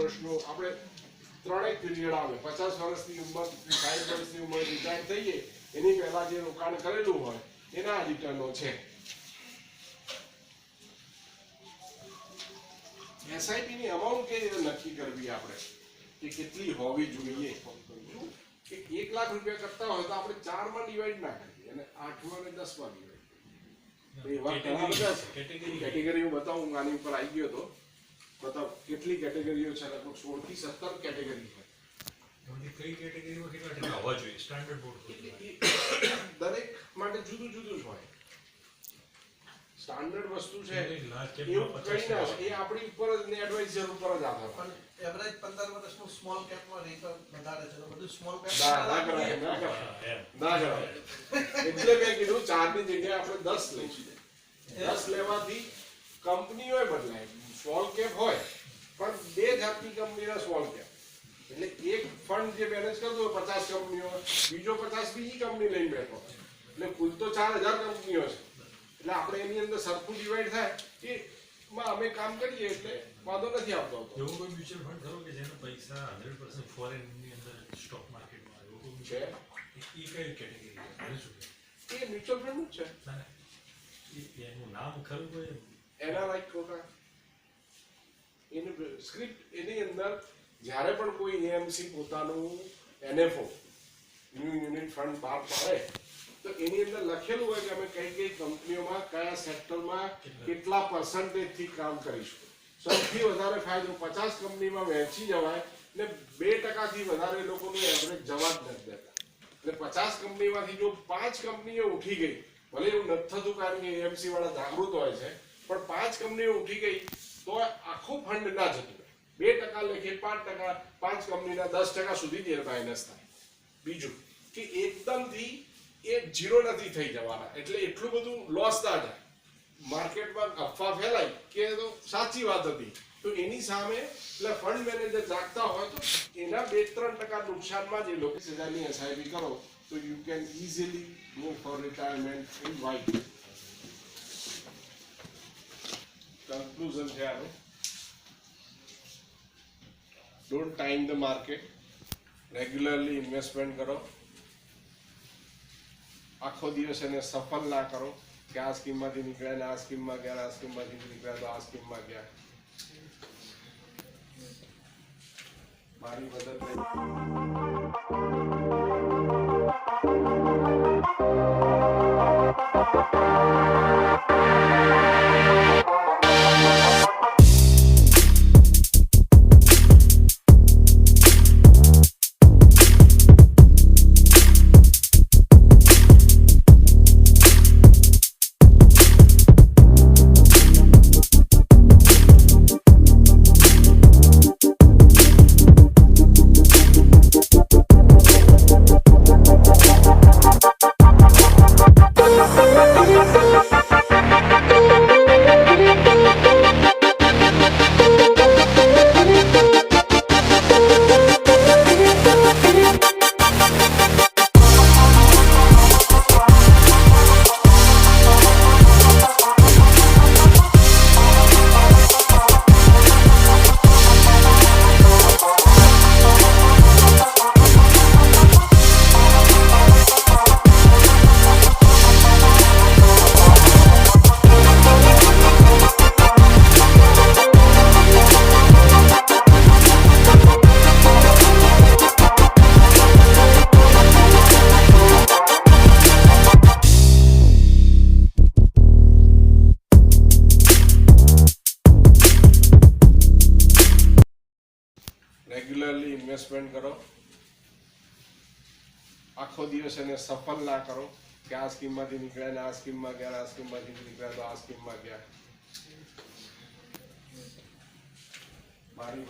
વર્ષનું આપણે ત્રણેય પીરિયડ આવે 50 વર્ષની ઉંમર 60 વર્ષની ઉંમર રિટાયર થઈએ એની પહેલા જે રોકાણ કરેલું હોય એના રિટર્નો છે. એસઆઈપી ની અમાઉન્ટ કેવી રીતે નક્કી કરવી આપણે કે કેટલી હોવી જોઈએ કે 1 લાખ રૂપિયા કરતા હોય તો આપણે 4 માં ડિવાઈડ ના કરીએ અને 8 માં અને 10 માં ડિવાઈડ કેટેગરી હું બતાવું આની ઉપર આવી ગયો તો બતાવ કેટલી કેટેગરીઓ છે લગભગ 16 થી 17 કેટેગરી છે. કઈ કેટેગરીમાં કેટલા ટકા હોવા જોઈએ સ્ટાન્ડર્ડ બોર્ડ દરેક માટે જુદું જુદું જ હોય. સ્ટાન્ડર્ડ વસ્તુ છે એવું કઈ ના એ આપણી ઉપર જ ને એડવાઇઝર ઉપર જ આધાર પણ એવરેજ 15 વર્ષનું સ્મોલ કેપમાં રહી તો વધારે છે તો બધું સ્મોલ કેપ ના કરાય એટલે મેં કીધું 4 ની જગ્યાએ આપણે 10 લઈશું. 10 લેવાથી કંપનીઓ બદલાય. સ્મોલ કેપ હોય પણ બે જાતની કંપનીના સ્મોલ કેપ એટલે એક ફંડ જે મેનેજ કરતો હોય 50 કંપનીઓ બીજો 50 બીજી કંપની લઈને બેઠો એટલે કુલ તો 4000 કંપનીઓ છે એટલે આપણે એની અંદર સરખું ડિવાઈડ થાય કે માં અમે કામ કરીએ એટલે વાંધો નથી આવતો. એવું કોઈ મ્યુચ્યુઅલ ફંડ ખરો કે જેના પૈસા 100% ફોરેન ની અંદર સ્ટોક માર્કેટમાં એવું કોઈ છે એ કઈ કેટેગરી છે શું એ મ્યુચ્યુઅલ ફંડ જ છે એનું નામ ખરું કોઈ એના લાઈક કોકા એની સ્ક્રિપ્ટ એની અંદર જ્યારે પણ કોઈ એએમસી પોતાનું એનએફઓ ન્યૂ યુનિટ ફંડ બહાર પાડે તો એની અંદર લખેલું હોય કે અમે કઈ કઈ કંપનીઓમાં કયા સેક્ટરમાં કેટલા પર્સન્ટેજથી કામ કરીશું. સૌથી વધારે ફાયદો 50 કંપનીમાં વહેંચી જવાય ને 2% થી વધારે લોકોનું એવરેજ જવા જ નથી દેતા. એટલે 50 કંપનીમાંથી જો 5 કંપનીઓ ઉઠી ગઈ ભલે એવું નથી થતું કારણ કે એએમસી વાળા જાગૃત હોય છે પણ 5 કંપનીઓ ઉઠી ગઈ તો આખું ફંડ ના જતું 2% લેખે 5% 5 કંપનીના 10% સુધી જ માઇનસ થાય. બીજું કે એકદમથી એ ઝીરો નથી થઈ જવાના એટલે એટલું બધું લોસ ના જાય. માર્કેટમાં અફવા ફેલાય કે તો સાચી વાત હતી તો એની સામે એટલે ફંડ મેનેજર જાગતા હોય તો એના 2-3% નુકસાનમાં જે લોકો 10,000ની એસઆઈપી કરો તો you can easily go for retirement in white. Conclusion છે આનું. Don't time the market. Regularly investment કરો. આખો દિવસ એને સફળ ના કરો કે આ સ્કીમમાંથી નીકળ્યા ને આ સ્કીમમાં ગયા આ સ્કીમમાંથી નીકળ્યા તો આ સ્કીમમાં ગયા. મારી મદદ રેગ્યુલરલી ઇન્વેસ્ટમેન્ટ કરો. આખો દિવસ એને સફળ ના કરો કે આ સ્કીમમાંથી નીકળ્યા ને આ સ્કીમમાં ગયા આ સ્કીમમાંથી નીકળ્યા તો આ સ્કીમમાં ગયા. મારી